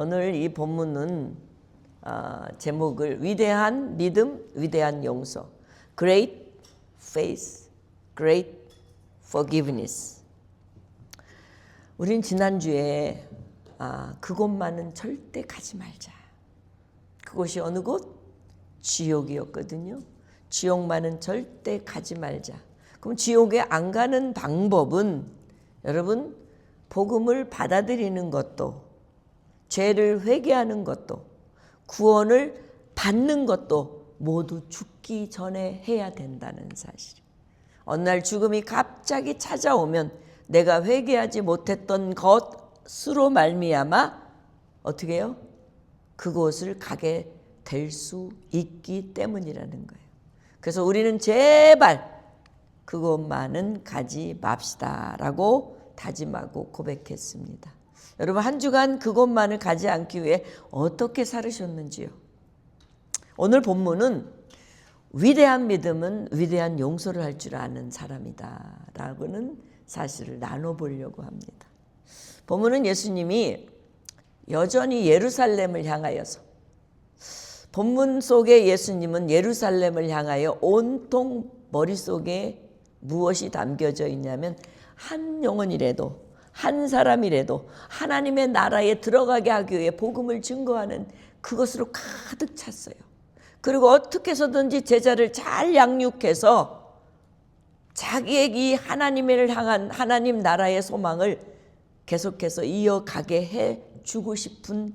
오늘 이 본문은 제목을 위대한 믿음, 위대한 용서, Great Faith, Great Forgiveness. 우린 지난주에 그곳만은 절대 가지 말자. 그곳이 어느 곳? 지옥이었거든요. 지옥만은 절대 가지 말자. 그럼 지옥에 안 가는 방법은 여러분 복음을 받아들이는 것도, 죄를 회개하는 것도, 구원을 받는 것도 모두 죽기 전에 해야 된다는 사실. 어느 날 죽음이 갑자기 찾아오면 내가 회개하지 못했던 것으로 말미암아 어떻게 해요? 그곳을 가게 될 수 있기 때문이라는 거예요. 그래서 우리는 제발 그곳만은 가지 맙시다라고 다짐하고 고백했습니다. 여러분 한 주간 그곳만을 가지 않기 위해 어떻게 살으셨는지요? 오늘 본문은 위대한 믿음은 위대한 용서를 할 줄 아는 사람이다 라고는 사실을 나눠보려고 합니다. 본문은 예수님이 여전히 예루살렘을 향하여서, 본문 속에 예수님은 예루살렘을 향하여 온통 머릿속에 무엇이 담겨져 있냐면 한 영혼이라도, 한 사람이라도 하나님의 나라에 들어가게 하기 위해 복음을 증거하는 그것으로 가득 찼어요. 그리고 어떻게 해서든지 제자를 잘 양육해서 자기의 이 하나님을 향한 하나님 나라의 소망을 계속해서 이어가게 해주고 싶은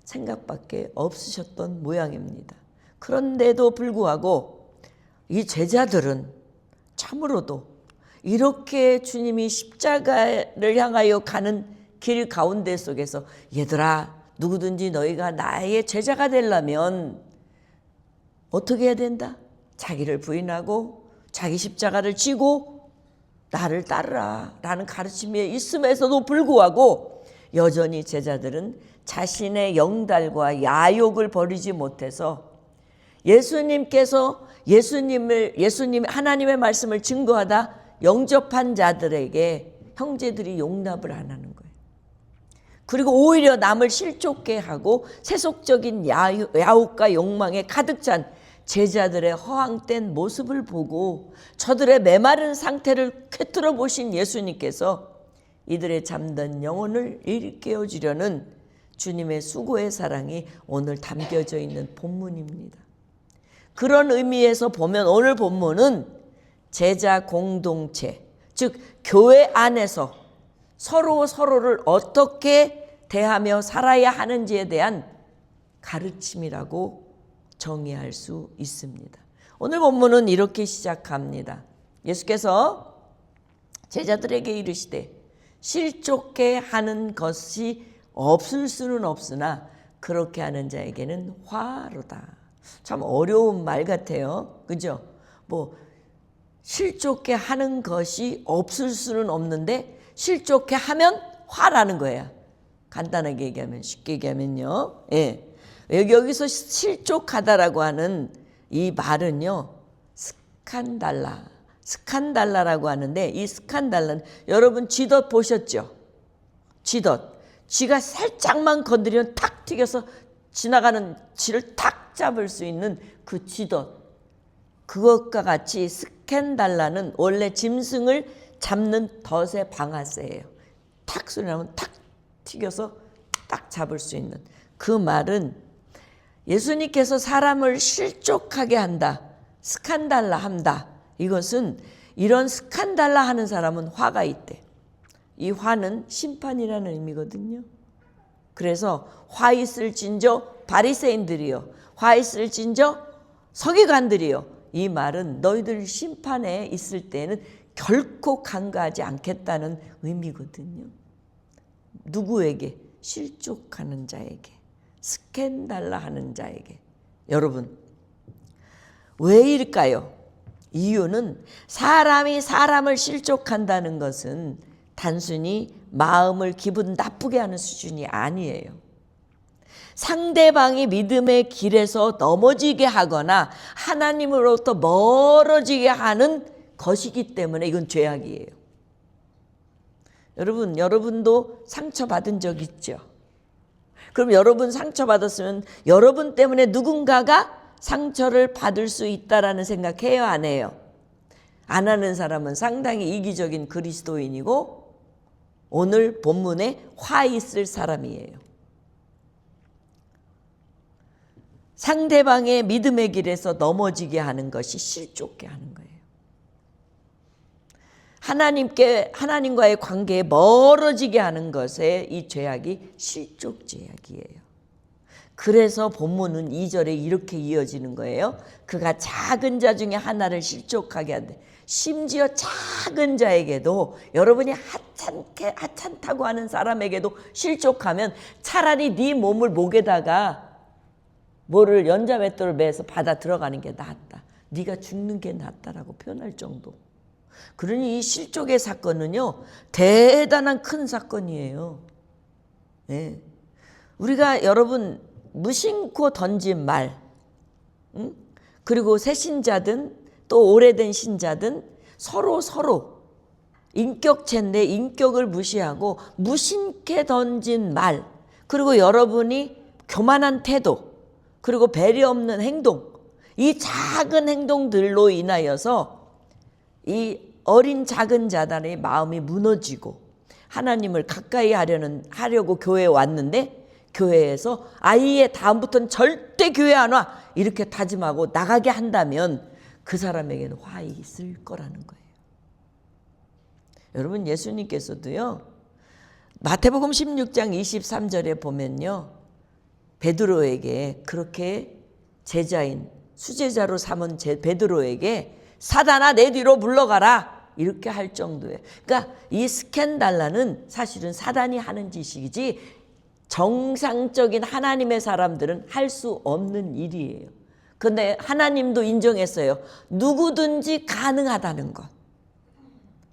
생각밖에 없으셨던 모양입니다. 그런데도 불구하고 이 제자들은 참으로도 이렇게 주님이 십자가를 향하여 가는 길 가운데 속에서 얘들아, 누구든지 너희가 나의 제자가 되려면 어떻게 해야 된다? 자기를 부인하고 자기 십자가를 지고 나를 따르라 라는 가르침이 있음에서도 불구하고 여전히 제자들은 자신의 영달과 야욕을 버리지 못해서 예수님께서 예수님 하나님의 말씀을 증거하다 영접한 자들에게 형제들이 용납을 안 하는 거예요. 그리고 오히려 남을 실족게 하고 세속적인 야욕과 욕망에 가득 찬 제자들의 허황된 모습을 보고 저들의 메마른 상태를 꿰뚫어 보신 예수님께서 이들의 잠든 영혼을 일깨워 주려는 주님의 수고의 사랑이 오늘 담겨져 있는 본문입니다. 그런 의미에서 보면 오늘 본문은 제자 공동체, 즉 교회 안에서 서로를 어떻게 대하며 살아야 하는지에 대한 가르침이라고 정의할 수 있습니다. 오늘 본문은 이렇게 시작합니다. 예수께서 제자들에게 이르시되 실족해 하는 것이 없을 수는 없으나 그렇게 하는 자에게는 화로다. 참 어려운 말 같아요. 그죠? 실족해 하는 것이 없을 수는 없는데 실족해 하면 화라는 거예요. 간단하게 얘기하면, 쉽게 얘기하면요. 예. 여기서 실족하다라고 하는 이 말은요, 스칸달라라고 하는데, 이 스칸달라는 여러분 쥐덫 보셨죠? 쥐덫. 쥐가 살짝만 건드리면 탁 튀겨서 지나가는 쥐를 탁 잡을 수 있는 그 쥐덫. 그것과 같이 스캔달라는 원래 짐승을 잡는 덫의 방아쇠예요. 탁 소리 나면 탁 튀겨서 딱 잡을 수 있는. 그 말은 예수님께서 사람을 실족하게 한다, 스칸달라 한다. 이것은 이런 스칸달라 하는 사람은 화가 있대. 이 화는 심판이라는 의미거든요. 그래서 화 있을진저 바리새인들이요, 화 있을진저 서기관들이요, 이 말은 너희들 심판에 있을 때는 결코 간과하지 않겠다는 의미거든요. 누구에게? 실족하는 자에게, 스캔달라 하는 자에게. 여러분 왜일까요? 이유는 사람이 사람을 실족한다는 것은 단순히 마음을 기분 나쁘게 하는 수준이 아니에요. 상대방이 믿음의 길에서 넘어지게 하거나 하나님으로부터 멀어지게 하는 것이기 때문에 이건 죄악이에요. 여러분도 상처받은 적 있죠? 그럼 여러분 상처받았으면 여러분 때문에 누군가가 상처를 받을 수 있다라는 생각해요, 안 해요? 안 하는 사람은 상당히 이기적인 그리스도인이고 오늘 본문에 화 있을 사람이에요. 상대방의 믿음의 길에서 넘어지게 하는 것이 실족게 하는 거예요. 하나님과의 관계에 멀어지게 하는 것에 이 죄악이 실족 죄악이에요. 그래서 본문은 2절에 이렇게 이어지는 거예요. 그가 작은 자 중에 하나를 실족하게 한대. 심지어 작은 자에게도, 여러분이 하찮다고 하는 사람에게도 실족하면 차라리 네 몸을 목에다가 뭐를 연자맷돌을 매서 받아 들어가는 게 낫다. 네가 죽는 게 낫다라고 표현할 정도. 그러니 이 실족의 사건은요, 대단한 큰 사건이에요. 네. 우리가 여러분 무심코 던진 말, 그리고 새 신자든 또 오래된 신자든 서로 인격체인데 인격을 무시하고 무심케 던진 말, 그리고 여러분이 교만한 태도, 그리고 배려 없는 행동, 이 작은 행동들로 인하여서 이 어린 작은 자단의 마음이 무너지고 하나님을 가까이 하려고 교회에 왔는데 교회에서 아예 다음부터는 절대 교회 안 와 이렇게 다짐하고 나가게 한다면 그 사람에게는 화 있을 거라는 거예요. 여러분, 예수님께서도요, 마태복음 16장 23절에 보면요, 베드로에게, 그렇게 제자인 수제자로 삼은 베드로에게 사단아 내 뒤로 물러가라 이렇게 할 정도예요. 그러니까 이 스캔달라는 사실은 사단이 하는 짓이지 정상적인 하나님의 사람들은 할 수 없는 일이에요. 그런데 하나님도 인정했어요. 누구든지 가능하다는 것.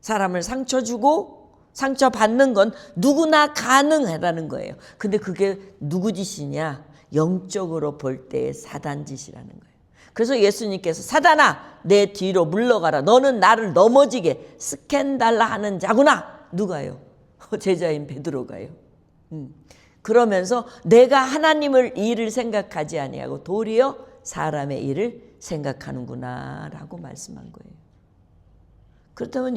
사람을 상처 주고 상처받는 건 누구나 가능하다는 거예요. 근데 그게 누구 짓이냐? 영적으로 볼 때의 사단 짓이라는 거예요. 그래서 예수님께서 사단아 내 뒤로 물러가라. 너는 나를 넘어지게 스캔달라 하는 자구나. 누가요? 제자인 베드로가요. 그러면서 내가 하나님을 일을 생각하지 아니하고 도리어 사람의 일을 생각하는구나 라고 말씀한 거예요. 그렇다면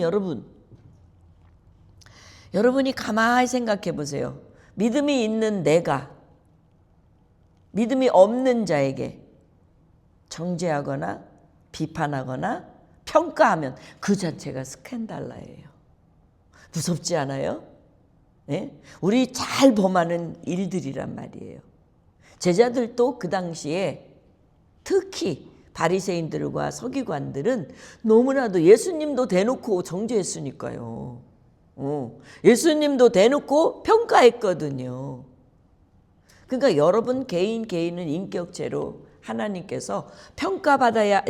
여러분이 가만히 생각해 보세요. 믿음이 있는 내가 믿음이 없는 자에게 정죄하거나 비판하거나 평가하면 그 자체가 스캔달라예요. 무섭지 않아요? 네? 우리 잘 범하는 일들이란 말이에요. 제자들도 그 당시에 특히 바리새인들과 서기관들은 너무나도 예수님도 대놓고 정죄했으니까요. 예수님도 대놓고 평가했거든요. 그러니까 여러분 개인은 인격체로 하나님께서 평가받아야,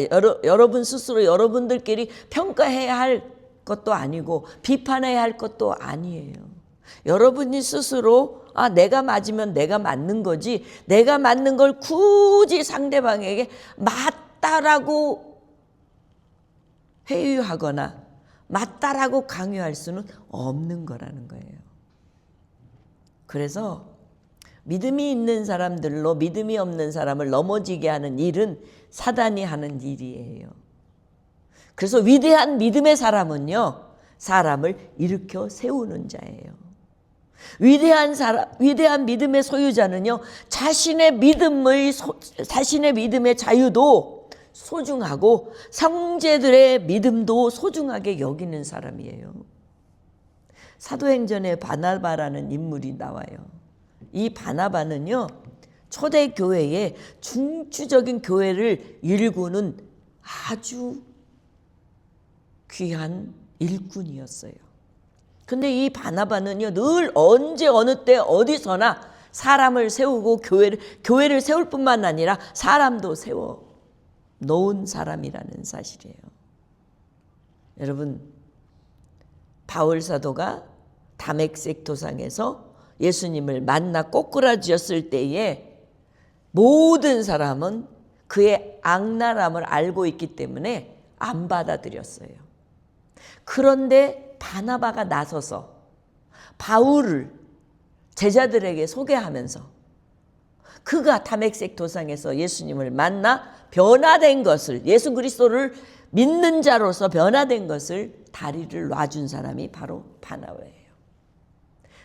여러분 스스로 여러분들끼리 평가해야 할 것도 아니고 비판해야 할 것도 아니에요. 여러분이 스스로 내가 맞으면 내가 맞는 거지, 내가 맞는 걸 굳이 상대방에게 맞다라고 회유하거나 맞다라고 강요할 수는 없는 거라는 거예요. 그래서 믿음이 있는 사람들로 믿음이 없는 사람을 넘어지게 하는 일은 사단이 하는 일이에요. 그래서 위대한 믿음의 사람은요, 사람을 일으켜 세우는 자예요. 위대한 믿음의 소유자는요, 자신의 믿음의 자유도 소중하고 형제들의 믿음도 소중하게 여기는 사람이에요. 사도행전에 바나바라는 인물이 나와요. 이 바나바는요, 초대교회의 중추적인 교회를 일구는 아주 귀한 일꾼이었어요. 근데 이 바나바는요, 늘 언제 어느 때 어디서나 사람을 세우고 교회를 세울 뿐만 아니라 사람도 세워 놓은 사람이라는 사실이에요. 여러분, 바울 사도가 다메섹 도상에서 예수님을 만나 꼬꾸라졌을 때에 모든 사람은 그의 악랄함을 알고 있기 때문에 안 받아들였어요. 그런데 바나바가 나서서 바울을 제자들에게 소개하면서 그가 다메섹 도상에서 예수님을 만나 변화된 것을, 예수 그리스도를 믿는 자로서 변화된 것을 다리를 놔준 사람이 바로 바나바예요.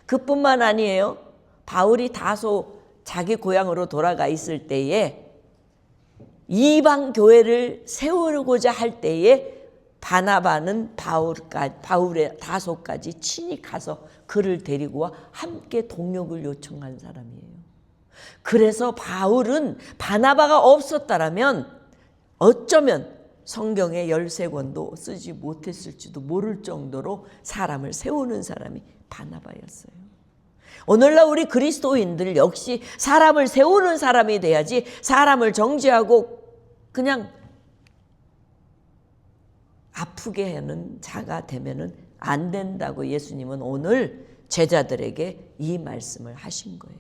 그뿐만 아니에요. 바울이 다소 자기 고향으로 돌아가 있을 때에 이방 교회를 세우고자 할 때에 바나바는 바울의 다소까지 친히 가서 그를 데리고 와 함께 동역을 요청한 사람이에요. 그래서 바울은 바나바가 없었다라면 어쩌면 성경의 13권도 쓰지 못했을지도 모를 정도로 사람을 세우는 사람이 바나바였어요. 오늘날 우리 그리스도인들 역시 사람을 세우는 사람이 돼야지 사람을 정죄하고 그냥 아프게 하는 자가 되면은 안 된다고 예수님은 오늘 제자들에게 이 말씀을 하신 거예요.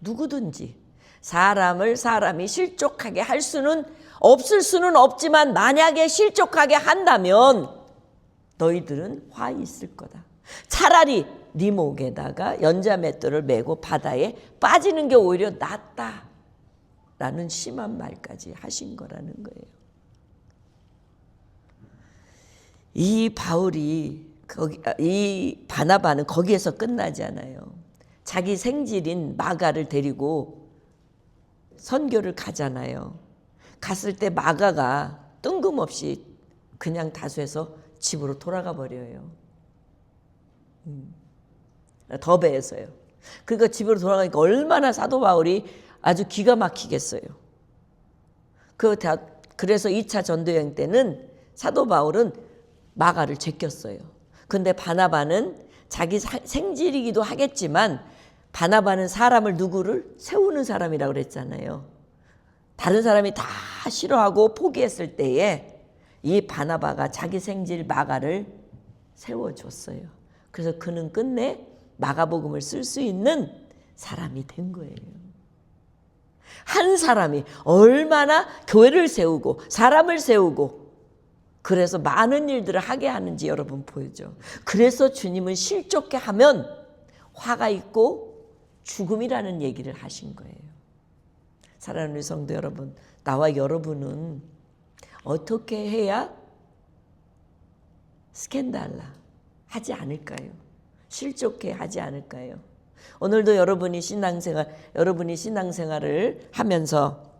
누구든지 사람이 실족하게 할 수는 없을 수는 없지만 만약에 실족하게 한다면 너희들은 화 있을 거다. 차라리 네 목에다가 연자맷돌을 메고 바다에 빠지는 게 오히려 낫다라는 심한 말까지 하신 거라는 거예요. 이 바나바는 거기에서 끝나지 않아요. 자기 생질인 마가를 데리고 선교를 가잖아요. 갔을 때 마가가 뜬금없이 그냥 다수해서 집으로 돌아가 버려요. 더베에서요. 그러니까 집으로 돌아가니까 얼마나 사도 바울이 아주 기가 막히겠어요. 그래서 2차 전도여행 때는 사도 바울은 마가를 제꼈어요. 근데 바나바는 자기 생질이기도 하겠지만 바나바는 사람을 누구를 세우는 사람이라고 그랬잖아요. 다른 사람이 다 싫어하고 포기했을 때에 이 바나바가 자기 생질 마가를 세워줬어요. 그래서 그는 끝내 마가복음을 쓸 수 있는 사람이 된 거예요. 한 사람이 얼마나 교회를 세우고 사람을 세우고 그래서 많은 일들을 하게 하는지 여러분 보여줘. 그래서 주님은 실족게 하면 화가 있고 죽음이라는 얘기를 하신 거예요. 사랑하는 우리 성도 여러분, 나와 여러분은 어떻게 해야 스캔달라 하지 않을까요? 실족해 하지 않을까요? 오늘도 여러분이 신앙생활을 하면서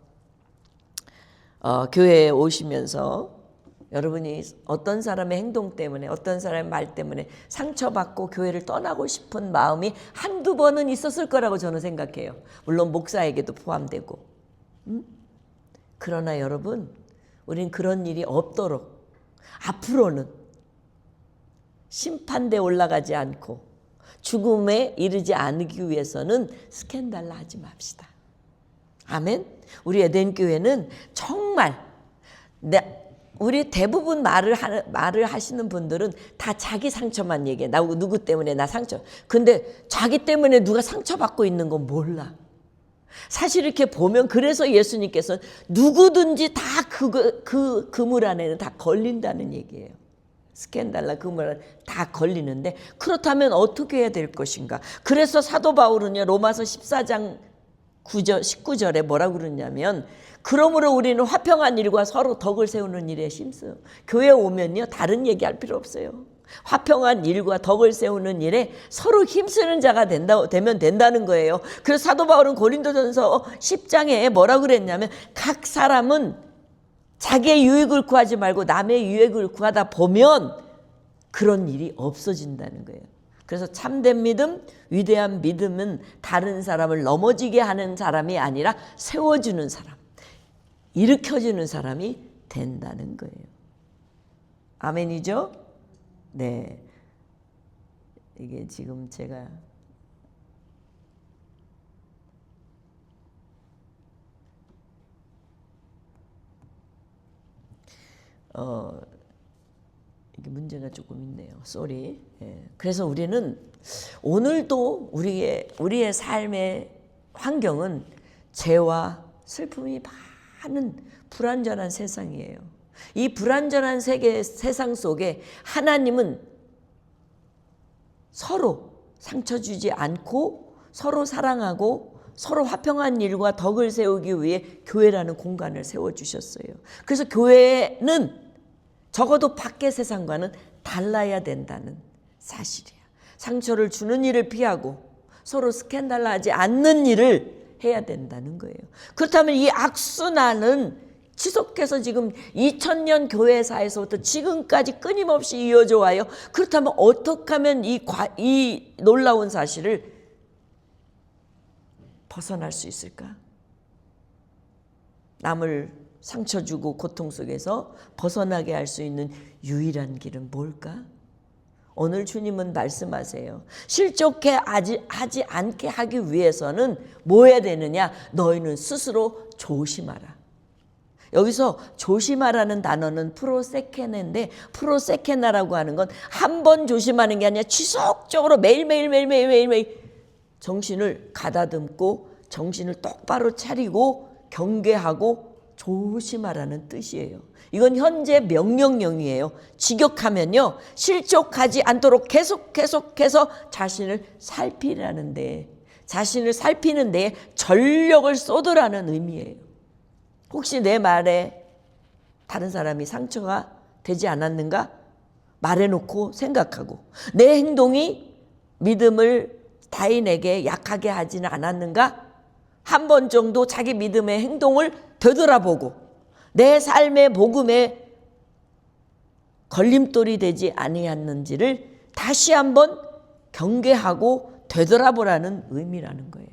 교회에 오시면서 여러분이 어떤 사람의 행동 때문에 어떤 사람의 말 때문에 상처받고 교회를 떠나고 싶은 마음이 한두 번은 있었을 거라고 저는 생각해요. 물론 목사에게도 포함되고. 그러나 여러분, 우린 그런 일이 없도록 앞으로는 심판대에 올라가지 않고 죽음에 이르지 않기 위해서는 스캔달라 하지 맙시다. 아멘. 우리 에덴교회는 정말 우리 대부분 말을 하시는 분들은 다 자기 상처만 얘기해. 나 누구 때문에 나 상처. 근데 자기 때문에 누가 상처받고 있는 건 몰라. 사실 이렇게 보면 그래서 예수님께서는 누구든지 다 그 그물 안에는 다 걸린다는 얘기예요. 스캔달라 그물 안에 다 걸리는데 그렇다면 어떻게 해야 될 것인가. 그래서 사도 바울은요 로마서 14장 19절에 뭐라고 그러냐면 그러므로 우리는 화평한 일과 서로 덕을 세우는 일에 힘써요. 교회 오면요 다른 얘기할 필요 없어요. 화평한 일과 덕을 세우는 일에 서로 힘쓰는 자가 되면 된다는 거예요. 그래서 사도 바울은 고린도전서 10장에 뭐라고 그랬냐면 각 사람은 자기의 유익을 구하지 말고 남의 유익을 구하다 보면 그런 일이 없어진다는 거예요. 그래서 참된 믿음, 위대한 믿음은 다른 사람을 넘어지게 하는 사람이 아니라 세워주는 사람, 일으켜주는 사람이 된다는 거예요. 아멘이죠? 네. 이게 지금 제가 이게 문제가 조금 있네요. 쏘리. 예. 그래서 우리는 오늘도 우리의 삶의 환경은 죄와 슬픔이 많은 불완전한 세상이에요. 이 불완전한 세상 속에 하나님은 서로 상처 주지 않고 서로 사랑하고 서로 화평한 일과 덕을 세우기 위해 교회라는 공간을 세워주셨어요. 그래서 교회는 적어도 밖의 세상과는 달라야 된다는 사실이야. 상처를 주는 일을 피하고 서로 스캔들하지 않는 일을 해야 된다는 거예요. 그렇다면 이 악순환은 지속해서 지금 2000년 교회사에서부터 지금까지 끊임없이 이어져 와요. 그렇다면 어떻게 하면 이 놀라운 사실을 벗어날 수 있을까? 남을 상처 주고 고통 속에서 벗어나게 할 수 있는 유일한 길은 뭘까? 오늘 주님은 말씀하세요. 실족해 하지 않게 하기 위해서는 뭐 해야 되느냐? 너희는 스스로 조심하라. 여기서 조심하라는 단어는 프로세케나인데, 프로세케나라고 하는 건 한 번 조심하는 게 아니라 지속적으로 매일매일 정신을 가다듬고 정신을 똑바로 차리고 경계하고 조심하라는 뜻이에요. 이건 현재 명령형이에요. 직역하면요, 실족하지 않도록 계속해서 자신을 살피라는데, 자신을 살피는 데에 전력을 쏟으라는 의미예요. 혹시 내 말에 다른 사람이 상처가 되지 않았는가? 말해놓고 생각하고, 내 행동이 믿음을 타인에게 약하게 하지는 않았는가? 한 번 정도 자기 믿음의 행동을 되돌아보고 내 삶의 복음에 걸림돌이 되지 아니했는지를 다시 한번 경계하고 되돌아보라는 의미라는 거예요.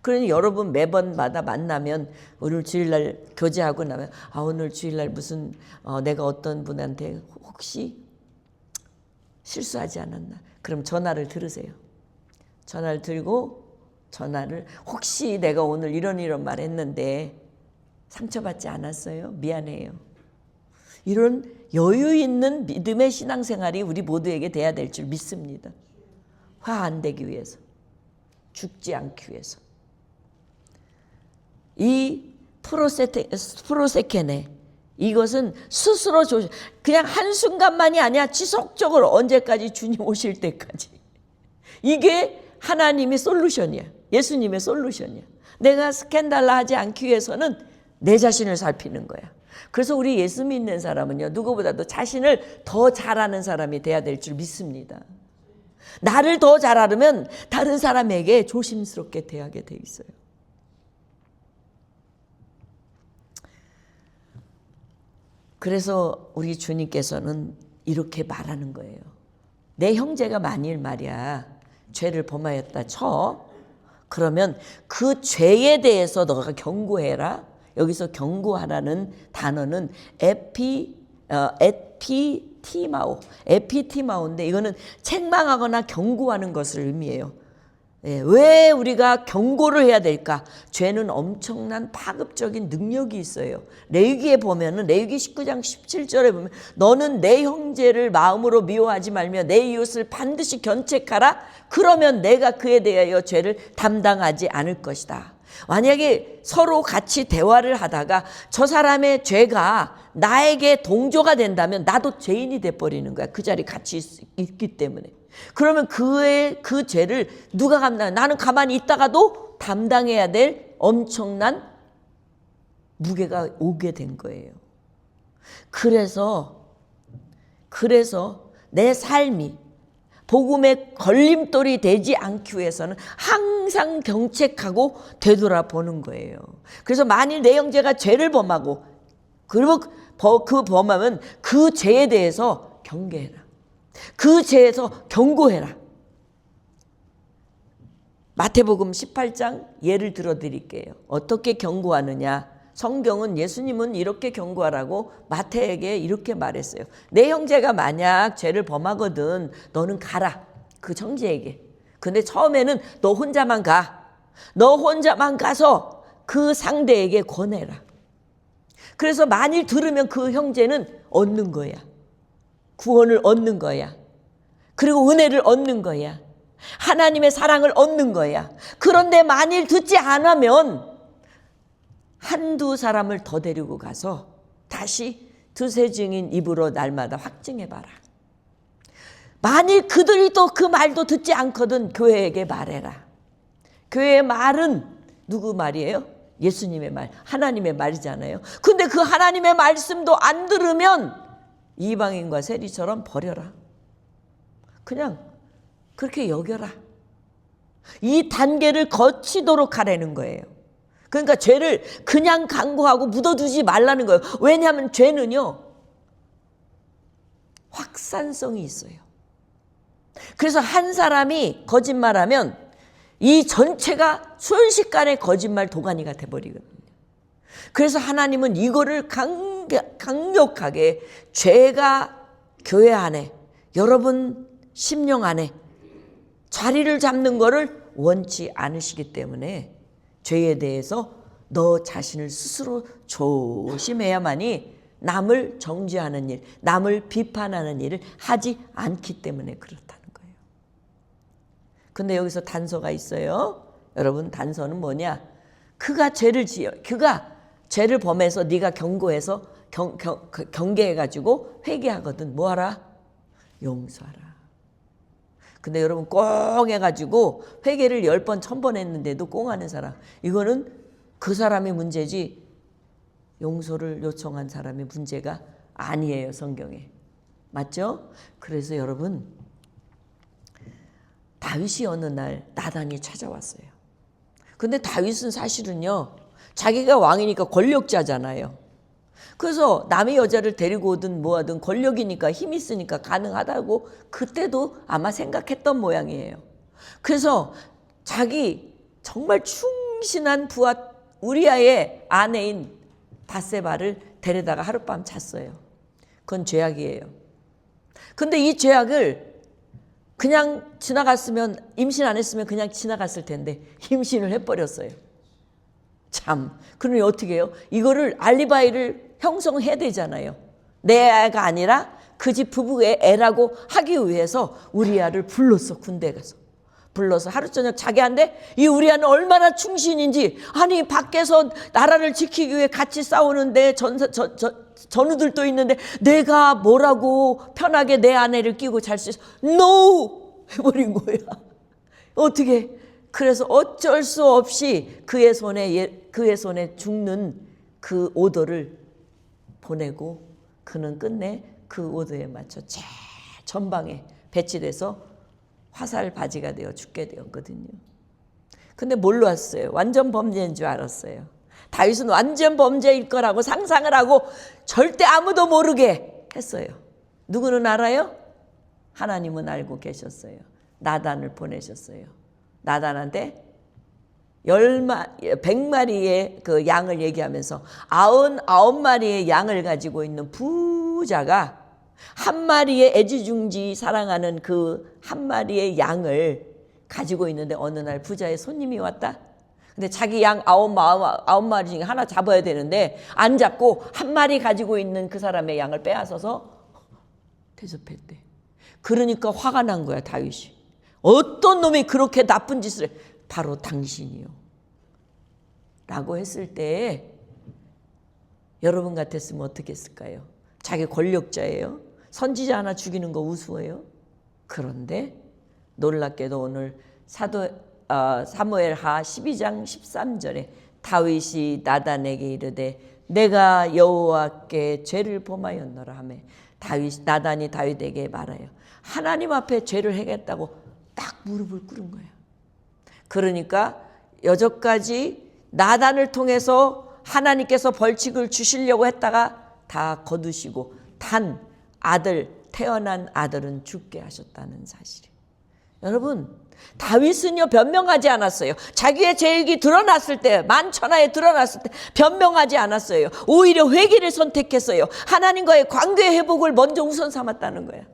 그러니 여러분 매번마다 만나면, 오늘 주일날 교제하고 나면 오늘 주일날 무슨 내가 어떤 분한테 혹시 실수하지 않았나? 그럼 전화를 들으세요. 전화를 들고 혹시 내가 오늘 이런 말 했는데 상처받지 않았어요? 미안해요. 이런 여유 있는 믿음의 신앙생활이 우리 모두에게 돼야 될 줄 믿습니다. 화 안 되기 위해서, 죽지 않기 위해서. 이 프로세케네, 이것은 스스로 그냥 한순간만이 아니야. 지속적으로 언제까지? 주님 오실 때까지. 이게 하나님의 솔루션이야. 예수님의 솔루션이야. 내가 스캔들라 하지 않기 위해서는 내 자신을 살피는 거야. 그래서 우리 예수 믿는 사람은요, 누구보다도 자신을 더 잘하는 사람이 돼야 될 줄 믿습니다. 나를 더 잘 알으면 다른 사람에게 조심스럽게 대하게 돼 있어요. 그래서 우리 주님께서는 이렇게 말하는 거예요. 내 형제가 만일 말이야 죄를 범하였다 쳐. 그러면 그 죄에 대해서 너가 경고해라. 여기서 경고하라는 단어는 에피티마오인데, 이거는 책망하거나 경고하는 것을 의미해요. 왜 우리가 경고를 해야 될까? 죄는 엄청난 파급적인 능력이 있어요. 레위기에 보면은, 레위기 19장 17절에 보면, 너는 내 형제를 마음으로 미워하지 말며 내 이웃을 반드시 견책하라. 그러면 내가 그에 대하여 죄를 담당하지 않을 것이다. 만약에 서로 같이 대화를 하다가 저 사람의 죄가 나에게 동조가 된다면 나도 죄인이 돼버리는 거야. 그 자리에 같이 있기 때문에. 그러면 그 죄를 누가 감당해? 나는 가만히 있다가도 담당해야 될 엄청난 무게가 오게 된 거예요. 그래서 내 삶이 복음의 걸림돌이 되지 않기 위해서는 항상 경책하고 되돌아보는 거예요. 그래서 만일 내 형제가 죄를 범하고, 그리고 그 범하면 그 죄에 대해서 경계해라. 그 죄에서 경고해라. 마태복음 18장 예를 들어 드릴게요. 어떻게 경고하느냐? 성경은, 예수님은 이렇게 경고하라고 마태에게 이렇게 말했어요. 내 형제가 만약 죄를 범하거든 너는 가라, 그 형제에게. 근데 처음에는 너 혼자만 가. 너 혼자만 가서 그 상대에게 권해라. 그래서 만일 들으면 그 형제는 얻는 거야. 구원을 얻는 거야. 그리고 은혜를 얻는 거야. 하나님의 사랑을 얻는 거야. 그런데 만일 듣지 않으면 한두 사람을 더 데리고 가서 다시 두세 증인 입으로 날마다 확증해봐라. 만일 그들이 또 그 말도 듣지 않거든 교회에게 말해라. 교회의 말은 누구 말이에요? 예수님의 말, 하나님의 말이잖아요. 근데 그 하나님의 말씀도 안 들으면 이방인과 세리처럼 버려라. 그냥 그렇게 여겨라. 이 단계를 거치도록 하라는 거예요. 그러니까 죄를 그냥 강구하고 묻어두지 말라는 거예요. 왜냐하면 죄는요, 확산성이 있어요. 그래서 한 사람이 거짓말하면 이 전체가 순식간에 거짓말 도가니가 돼버리거든요. 그래서 하나님은 이거를 강력하게 죄가 교회 안에, 여러분 심령 안에 자리를 잡는 거를 원치 않으시기 때문에 죄에 대해서 너 자신을 스스로 조심해야만이 남을 정죄하는 일, 남을 비판하는 일을 하지 않기 때문에 그렇다는 거예요. 근데 여기서 단서가 있어요. 여러분, 단서는 뭐냐? 그가 죄를 범해서 네가 경고해서 경계해가지고 회개하거든. 뭐하라? 용서하라. 근데 여러분, 꽁 해가지고 회개를 10번, 1000번 했는데도 꽁하는 사람, 이거는 그 사람의 문제지 용서를 요청한 사람의 문제가 아니에요, 성경에. 맞죠? 그래서 여러분, 다윗이 어느 날 나단이 찾아왔어요. 근데 다윗은 사실은요, 자기가 왕이니까 권력자잖아요. 그래서 남의 여자를 데리고 오든 뭐하든 권력이니까, 힘이 있으니까 가능하다고 그때도 아마 생각했던 모양이에요. 그래서 자기 정말 충신한 부하 우리아의 아내인 바세바를 데려다가 하룻밤 잤어요. 그건 죄악이에요. 근데 이 죄악을 그냥 지나갔으면, 임신 안 했으면 그냥 지나갔을 텐데 임신을 해버렸어요. 참, 그러니 어떻게 해요? 이거를 알리바이를 형성해야 되잖아요. 내 애가 아니라 그 집 부부의 애라고 하기 위해서 우리아를 불렀어. 군대에 가서 불러서 하루 저녁 자기한테 이 우리아는 얼마나 충신인지, 아니 밖에서 나라를 지키기 위해 같이 싸우는데 전우들도 있는데 내가 뭐라고 편하게 내 아내를 끼고 잘 수 있어? NO! 해버린 거야. 어떻게? 그래서 어쩔 수 없이 그의 손에 죽는 그 오더를 보내고, 그는 끝내 그 오더에 맞춰 전방에 배치돼서 화살 바지가 되어 죽게 되었거든요. 근데 뭘로 왔어요? 완전 범죄인 줄 알았어요. 다윗은 완전 범죄일 거라고 상상을 하고 절대 아무도 모르게 했어요. 누구는 알아요? 하나님은 알고 계셨어요. 나단을 보내셨어요. 나단한테 100마리의 그 양을 얘기하면서 99마리의 양을 가지고 있는 부자가 한 마리의 애지중지 사랑하는 그 한 마리의 양을 가지고 있는데, 어느 날 부자의 손님이 왔다. 근데 자기 양 9마리 중에 하나 잡아야 되는데 안 잡고 한 마리 가지고 있는 그 사람의 양을 빼앗아서 대접했대. 그러니까 화가 난 거야, 다윗이. 어떤 놈이 그렇게 나쁜 짓을 해? 바로 당신이요 라고 했을 때 여러분 같았으면 어떻게 했을까요? 자기 권력자예요. 선지자 하나 죽이는 거 우스워요. 그런데 놀랍게도 오늘 사무엘하 12장 13절에 다윗이 나단에게 이르되 내가 여호와께 죄를 범하였노라 하며 나단이 다윗에게 말하여 하나님 앞에 죄를 행했다고 딱 무릎을 꿇은 거야. 그러니까 여태까지 나단을 통해서 하나님께서 벌칙을 주시려고 했다가 다 거두시고 단 태어난 아들은 죽게 하셨다는 사실이에요. 여러분, 다윗은요 변명하지 않았어요. 자기의 죄악이 드러났을 때, 만천하에 드러났을 때 변명하지 않았어요. 오히려 회개를 선택했어요. 하나님과의 관계 회복을 먼저 우선 삼았다는 거예요.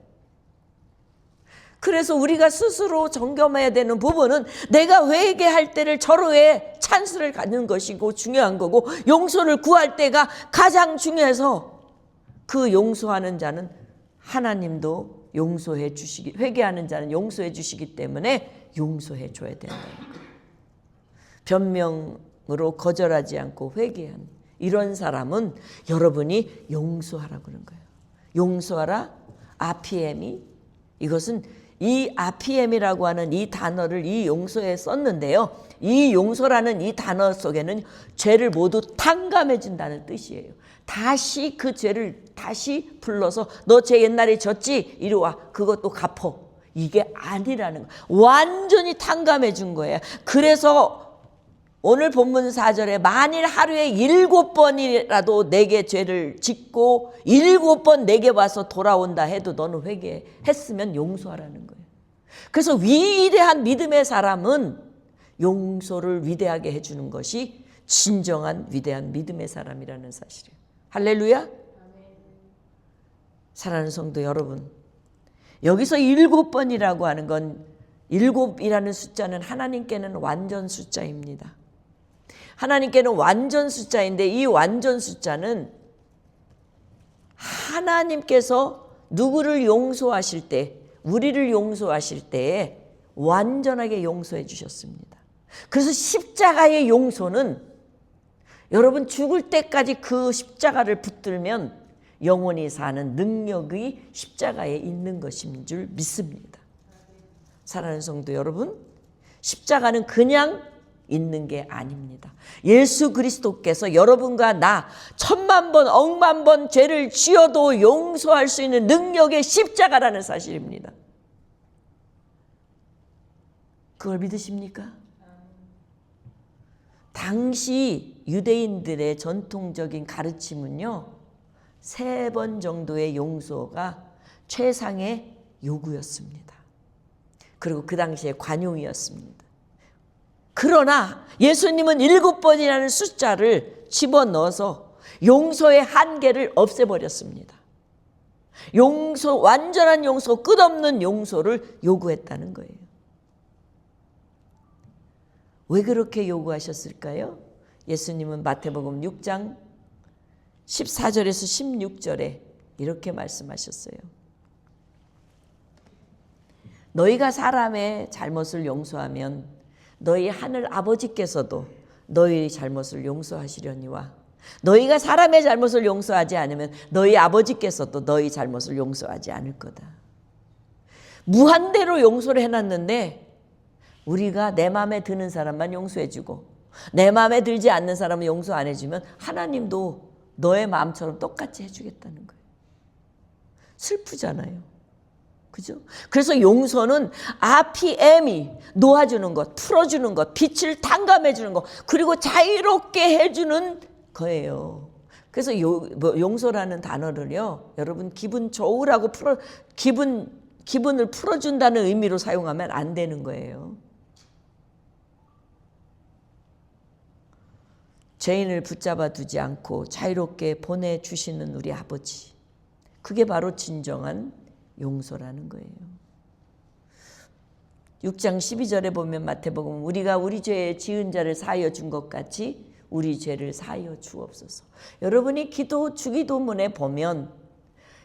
그래서 우리가 스스로 점검해야 되는 부분은 내가 회개할 때를 절호의 찬스를 갖는 것이고 중요한 거고, 용서를 구할 때가 가장 중요해서 그 용서하는 자는 하나님도 용서해 주시기, 회개하는 자는 용서해 주시기 때문에 용서해 줘야 된다는 거예요. 변명으로 거절하지 않고 회개한 이런 사람은 여러분이 용서하라 그런 거예요. 용서하라, 아피엠이 이것은 이 RPM이라고 하는 이 단어를 이 용서에 썼는데요. 이 용서라는 이 단어 속에는 죄를 모두 탕감해 준다는 뜻이에요. 다시 그 죄를 다시 불러서 너 죄 옛날에 졌지? 이리 와. 그것도 갚어. 이게 아니라는 거예요. 완전히 탕감해 준 거예요. 그래서 오늘 본문 4절에 만일 하루에 7번이라도 내게 죄를 짓고 7번 내게 와서 돌아온다 해도 너는 회개했으면 용서하라는 거예요. 그래서 위대한 믿음의 사람은 용서를 위대하게 해주는 것이 진정한 위대한 믿음의 사람이라는 사실이에요. 할렐루야. 사랑하는 성도 여러분, 여기서 7번이라고 하는 건 7이라는 숫자는 하나님께는 완전 숫자입니다. 하나님께는 완전 숫자인데 이 완전 숫자는 하나님께서 누구를 용서하실 때, 우리를 용서하실 때에 완전하게 용서해 주셨습니다. 그래서 십자가의 용서는 여러분 죽을 때까지 그 십자가를 붙들면 영원히 사는 능력이 십자가에 있는 것인 줄 믿습니다. 사랑하는 성도 여러분, 십자가는 그냥 있는 게 아닙니다. 예수 그리스도께서 여러분과 나 1000만 번, 억만 번 죄를 지어도 용서할 수 있는 능력의 십자가라는 사실입니다. 그걸 믿으십니까? 당시 유대인들의 전통적인 가르침은요, 3번 정도의 용서가 최상의 요구였습니다. 그리고 그 당시에 관용이었습니다. 그러나 예수님은 7번이라는 숫자를 집어넣어서 용서의 한계를 없애버렸습니다. 용서, 완전한 용서, 끝없는 용서를 요구했다는 거예요. 왜 그렇게 요구하셨을까요? 예수님은 마태복음 6장 14절에서 16절에 이렇게 말씀하셨어요. 너희가 사람의 잘못을 용서하면 너희 하늘 아버지께서도 너희 잘못을 용서하시려니와 너희가 사람의 잘못을 용서하지 않으면 너희 아버지께서도 너희 잘못을 용서하지 않을 거다. 무한대로 용서를 해놨는데 우리가 내 마음에 드는 사람만 용서해주고 내 마음에 들지 않는 사람은 용서 안 해주면 하나님도 너의 마음처럼 똑같이 해주겠다는 거예요. 슬프잖아요. 그죠? 그래서 용서는 RPM이 놓아주는 것, 풀어주는 것, 빛을 탕감해주는 것, 그리고 자유롭게 해주는 거예요. 그래서 용서라는 단어를요, 여러분 기분 좋으라고 기분을 풀어준다는 의미로 사용하면 안 되는 거예요. 죄인을 붙잡아 두지 않고 자유롭게 보내주시는 우리 아버지, 그게 바로 진정한 용서라는 거예요. 6장 12절에 보면 마태복음 우리가 우리 죄에 지은 자를 사하여 준 것 같이 우리 죄를 사하여 주옵소서. 여러분이 주기도문에 보면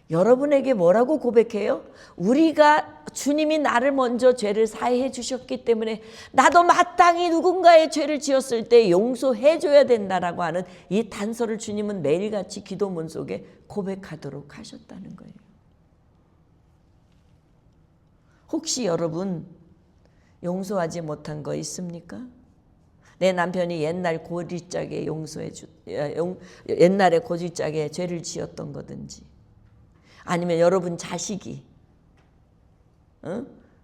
여러분에게 뭐라고 고백해요? 우리가 주님이 나를 먼저 죄를 사해 주셨기 때문에 나도 마땅히 누군가의 죄를 지었을 때 용서해 줘야 된다라고 하는 이 단서를 주님은 매일같이 기도문 속에 고백하도록 하셨다는 거예요. 혹시 여러분 용서하지 못한 거 있습니까? 내 남편이 옛날에 고질적에 옛날에 고질적에 죄를 지었던 거든지, 아니면 여러분 자식이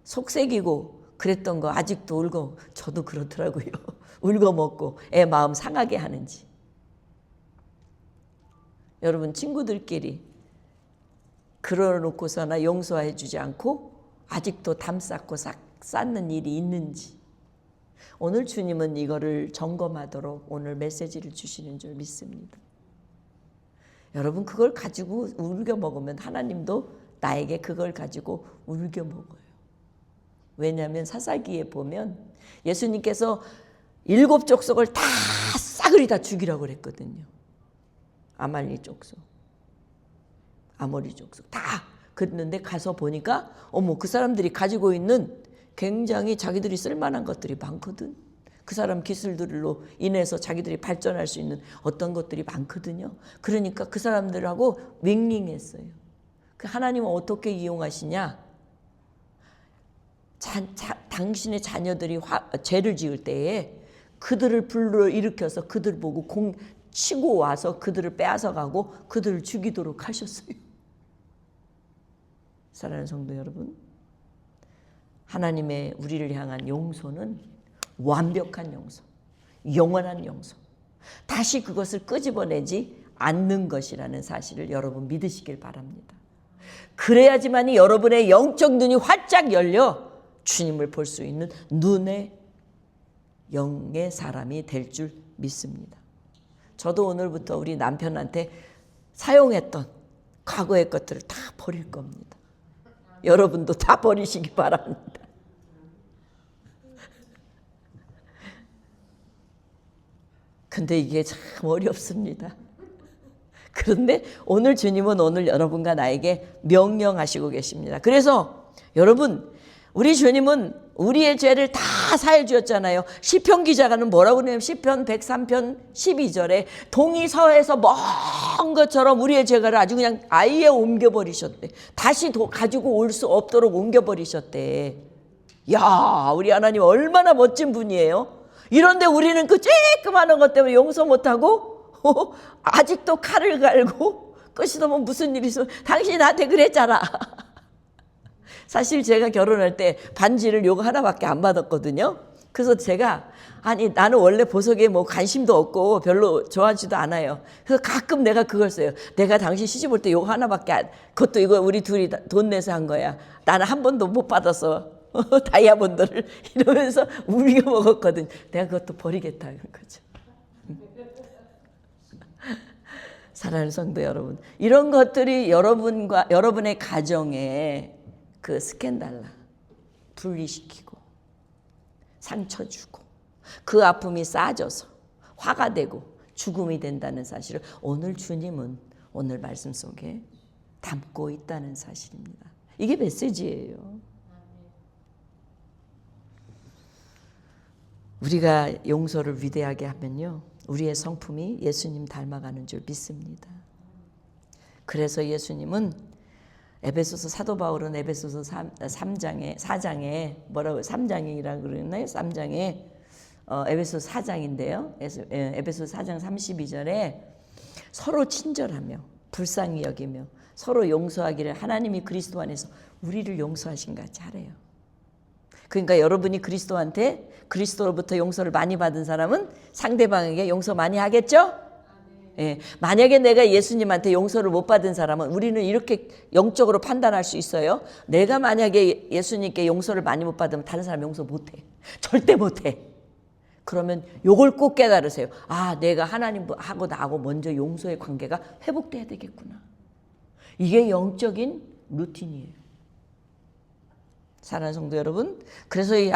속색이고 그랬던 거 아직도 울고, 저도 그렇더라고요. 울고 먹고 애 마음 상하게 하는지, 여러분 친구들끼리 그러놓고서나 용서해 주지 않고 아직도 담 쌓고 쌓는 일이 있는지, 오늘 주님은 이거를 점검하도록 오늘 메시지를 주시는 줄 믿습니다. 여러분 그걸 가지고 울겨 먹으면 하나님도 나에게 그걸 가지고 울겨 먹어요. 왜냐하면 사사기에 보면 예수님께서 7 족속을 다 싸그리 다 죽이라고 그랬거든요. 아말리 족속, 아모리 족속 다 그랬는데 가서 보니까 어머, 그 사람들이 가지고 있는 굉장히 자기들이 쓸만한 것들이 많거든. 그 사람 기술들로 인해서 자기들이 발전할 수 있는 어떤 것들이 많거든요. 그러니까 그 사람들하고 윙링했어요. 그 하나님은 어떻게 이용하시냐? 당신의 자녀들이 죄를 지을 때에 그들을 불러일으켜서 그들 보고 치고 와서 그들을 빼앗아 가고 그들을 죽이도록 하셨어요. 사랑하는 성도 여러분, 하나님의 우리를 향한 용서는 완벽한 용서, 영원한 용서, 다시 그것을 끄집어내지 않는 것이라는 사실을 여러분 믿으시길 바랍니다. 그래야지만이 여러분의 영적 눈이 활짝 열려 주님을 볼 수 있는 눈의 영의 사람이 될 줄 믿습니다. 저도 오늘부터 우리 남편한테 사용했던 과거의 것들을 다 버릴 겁니다. 여러분도 다 버리시기 바랍니다. 근데 이게 참 어렵습니다. 그런데 오늘 주님은 오늘 여러분과 나에게 명령하시고 계십니다. 그래서 여러분, 우리 주님은 우리의 죄를 다 사해 주었잖아요. 시편 기자가는 뭐라고 그러냐면 시편 103편 12절에 동이 서에서 먼 것처럼 우리의 죄가를 아주 그냥 아예 옮겨버리셨대. 다시 가지고 올 수 없도록 옮겨버리셨대. 야, 우리 하나님 얼마나 멋진 분이에요. 이런데 우리는 그 쬐끄만한 것 때문에 용서 못하고 아직도 칼을 갈고 끝이 너면 무슨 일이 있어. 당신이 나한테 그랬잖아. 사실 제가 결혼할 때 반지를 요거 하나밖에 안 받았거든요. 그래서 제가 나는 원래 보석에 뭐 관심도 없고 별로 좋아하지도 않아요. 그래서 가끔 내가 그걸 써요. 내가 당신 시집 올 때 요거 하나밖에 그것도 이거 우리 둘이 돈 내서 한 거야. 나는 한 번도 못 받았어. 다이아몬드를 이러면서 우리가 먹었거든. 내가 그것도 버리겠다 이런 거죠. 사랑하는 성도 여러분, 이런 것들이 여러분의 가정에 그 스캔달라 분리시키고 상처 주고 그 아픔이 쌓여서 화가 되고 죽음이 된다는 사실을 오늘 주님은 오늘 말씀 속에 담고 있다는 사실입니다. 이게 메시지예요. 우리가 용서를 위대하게 하면요, 우리의 성품이 예수님 닮아가는 줄 믿습니다. 그래서 예수님은 에베소서 사도 바울은 에베소서 4장에 뭐라고 3장이라고 그러나요? 3장에 에베소서 4장인데요. 에베소서 4장 32절에 서로 친절하며 불쌍히 여기며 서로 용서하기를 하나님이 그리스도 안에서 우리를 용서하신 같이 하래요. 그러니까 여러분이 그리스도로부터 용서를 많이 받은 사람은 상대방에게 용서 많이 하겠죠? 예, 만약에 내가 예수님한테 용서를 못 받은 사람은 우리는 이렇게 영적으로 판단할 수 있어요. 내가 만약에 예수님께 용서를 많이 못 받으면 다른 사람 용서 못해. 절대 못해. 그러면 요걸 꼭 깨달으세요. 아, 내가 하나님하고 나하고 먼저 용서의 관계가 회복돼야 되겠구나. 이게 영적인 루틴이에요. 사랑하는 성도 여러분, 그래서 이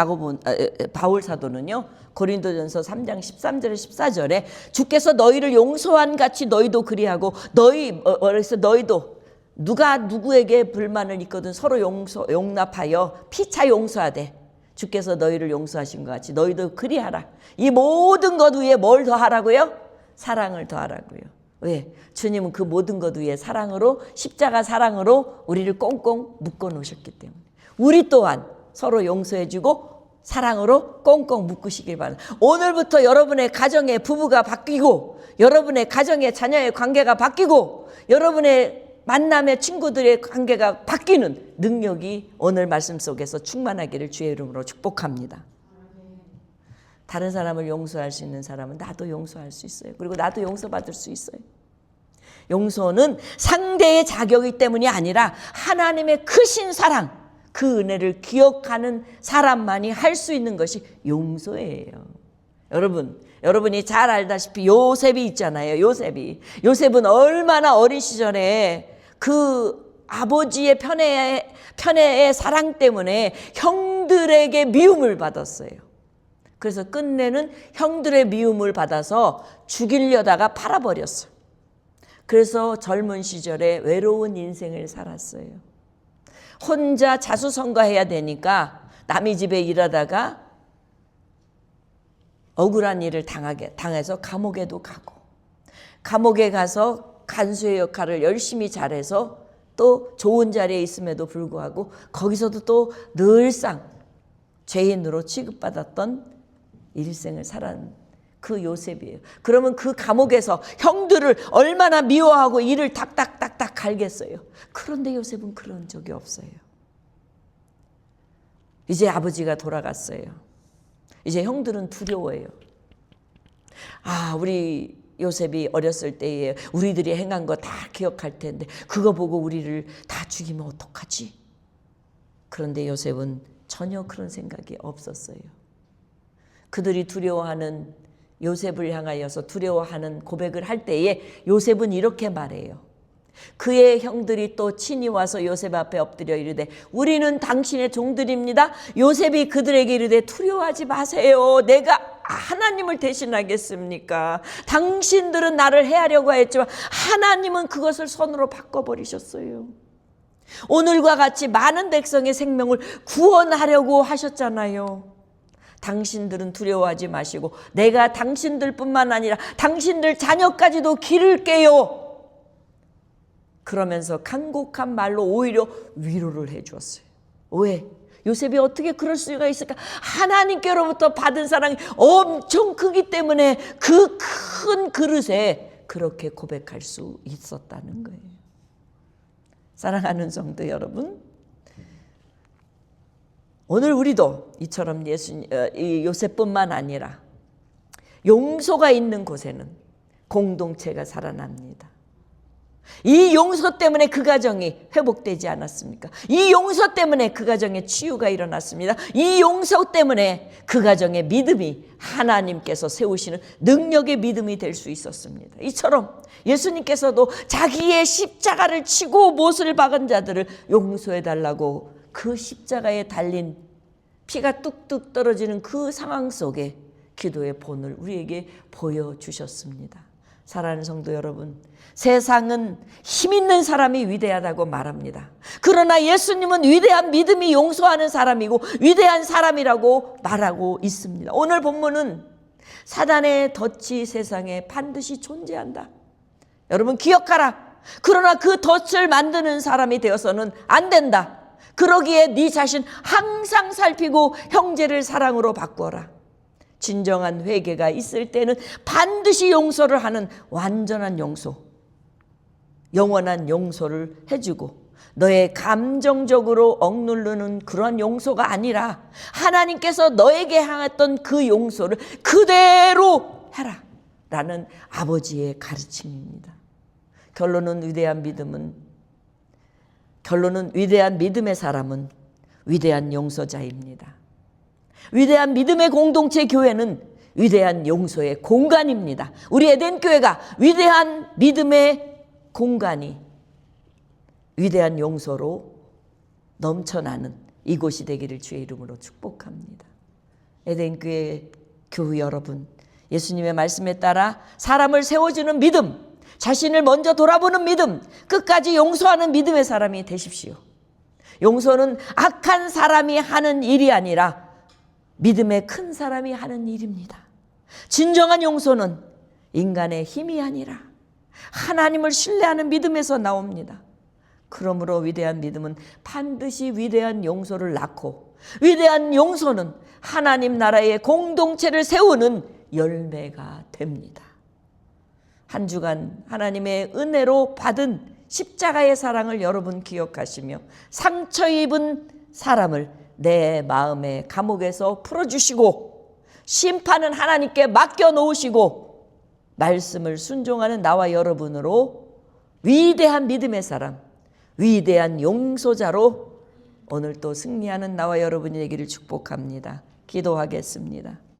바울 사도는요, 고린도전서 3장 13절에 14절에 주께서 너희를 용서한 같이 너희도 그리하고 너희도 누가 누구에게 불만을 있거든 서로 용납하여 피차 용서하되 주께서 너희를 용서하신 것 같이 너희도 그리하라. 이 모든 것 위에 뭘 더하라고요? 사랑을 더하라고요. 왜? 주님은 그 모든 것 위에 십자가 사랑으로 우리를 꽁꽁 묶어 놓으셨기 때문에 우리 또한 서로 용서해주고 사랑으로 꽁꽁 묶으시길 바랍니다. 오늘부터 여러분의 가정의 부부가 바뀌고 여러분의 가정의 자녀의 관계가 바뀌고 여러분의 만남의 친구들의 관계가 바뀌는 능력이 오늘 말씀 속에서 충만하기를 주의 이름으로 축복합니다. 다른 사람을 용서할 수 있는 사람은 나도 용서할 수 있어요. 그리고 나도 용서받을 수 있어요. 용서는 상대의 자격이기 때문이 아니라 하나님의 크신 사랑, 그 은혜를 기억하는 사람만이 할 수 있는 것이 용서예요. 여러분이 잘 알다시피 요셉이 있잖아요. 요셉은 얼마나 어린 시절에 그 아버지의 편애의 사랑 때문에 형들에게 미움을 받았어요. 그래서 끝내는 형들의 미움을 받아서 죽이려다가 팔아버렸어요. 그래서 젊은 시절에 외로운 인생을 살았어요. 혼자 자수성가해야 되니까 남의 집에 일하다가 억울한 일을 당해서 감옥에도 가고 감옥에 가서 간수의 역할을 열심히 잘해서 또 좋은 자리에 있음에도 불구하고 거기서도 또 늘상 죄인으로 취급받았던 일생을 살아낸 그 요셉이에요. 그러면 그 감옥에서 형들을 얼마나 미워하고 이를 탁탁탁탁 갈겠어요. 그런데 요셉은 그런 적이 없어요. 이제 아버지가 돌아갔어요. 이제 형들은 두려워해요. 우리 요셉이 어렸을 때에 우리들이 행한 거 다 기억할 텐데 그거 보고 우리를 다 죽이면 어떡하지? 그런데 요셉은 전혀 그런 생각이 없었어요. 그들이 두려워하는 요셉을 향하여서 두려워하는 고백을 할 때에 요셉은 이렇게 말해요. 그의 형들이 또 친히 와서 요셉 앞에 엎드려 이르되 우리는 당신의 종들입니다. 요셉이 그들에게 이르되 두려워하지 마세요. 내가 하나님을 대신하겠습니까? 당신들은 나를 해하려고 했지만 하나님은 그것을 선으로 바꿔버리셨어요. 오늘과 같이 많은 백성의 생명을 구원하려고 하셨잖아요. 당신들은 두려워하지 마시고 내가 당신들뿐만 아니라 당신들 자녀까지도 기를게요. 그러면서 간곡한 말로 오히려 위로를 해 주었어요. 왜? 요셉이 어떻게 그럴 수가 있을까? 하나님께로부터 받은 사랑이 엄청 크기 때문에 그 큰 그릇에 그렇게 고백할 수 있었다는 거예요. 사랑하는 성도 여러분, 오늘 우리도 이처럼 요셉뿐만 아니라 용서가 있는 곳에는 공동체가 살아납니다. 이 용서 때문에 그 가정이 회복되지 않았습니까? 이 용서 때문에 그 가정에 치유가 일어났습니다. 이 용서 때문에 그 가정의 믿음이 하나님께서 세우시는 능력의 믿음이 될 수 있었습니다. 이처럼 예수님께서도 자기의 십자가를 치고 못을 박은 자들을 용서해달라고 그 십자가에 달린 피가 뚝뚝 떨어지는 그 상황 속에 기도의 본을 우리에게 보여주셨습니다. 사랑하는 성도 여러분, 세상은 힘있는 사람이 위대하다고 말합니다. 그러나 예수님은 위대한 믿음이 용서하는 사람이고 위대한 사람이라고 말하고 있습니다. 오늘 본문은 사단의 덫이 세상에 반드시 존재한다. 여러분 기억하라. 그러나 그 덫을 만드는 사람이 되어서는 안 된다. 그러기에 네 자신 항상 살피고 형제를 사랑으로 바꾸어라. 진정한 회개가 있을 때는 반드시 용서를 하는 완전한 용서, 영원한 용서를 해주고 너의 감정적으로 억누르는 그런 용서가 아니라 하나님께서 너에게 향했던 그 용서를 그대로 해라 라는 아버지의 가르침입니다. 결론은 위대한 믿음의 사람은 위대한 용서자입니다. 위대한 믿음의 공동체 교회는 위대한 용서의 공간입니다. 우리 에덴교회가 위대한 믿음의 공간이 위대한 용서로 넘쳐나는 이곳이 되기를 주의 이름으로 축복합니다. 에덴교회 교회 여러분, 예수님의 말씀에 따라 사람을 세워주는 믿음, 자신을 먼저 돌아보는 믿음, 끝까지 용서하는 믿음의 사람이 되십시오. 용서는 악한 사람이 하는 일이 아니라 믿음의 큰 사람이 하는 일입니다. 진정한 용서는 인간의 힘이 아니라 하나님을 신뢰하는 믿음에서 나옵니다. 그러므로 위대한 믿음은 반드시 위대한 용서를 낳고 위대한 용서는 하나님 나라의 공동체를 세우는 열매가 됩니다. 한 주간 하나님의 은혜로 받은 십자가의 사랑을 여러분 기억하시며 상처 입은 사람을 내 마음의 감옥에서 풀어주시고 심판은 하나님께 맡겨놓으시고 말씀을 순종하는 나와 여러분으로 위대한 믿음의 사람, 위대한 용서자로 오늘 또 승리하는 나와 여러분이 되기를 축복합니다. 기도하겠습니다.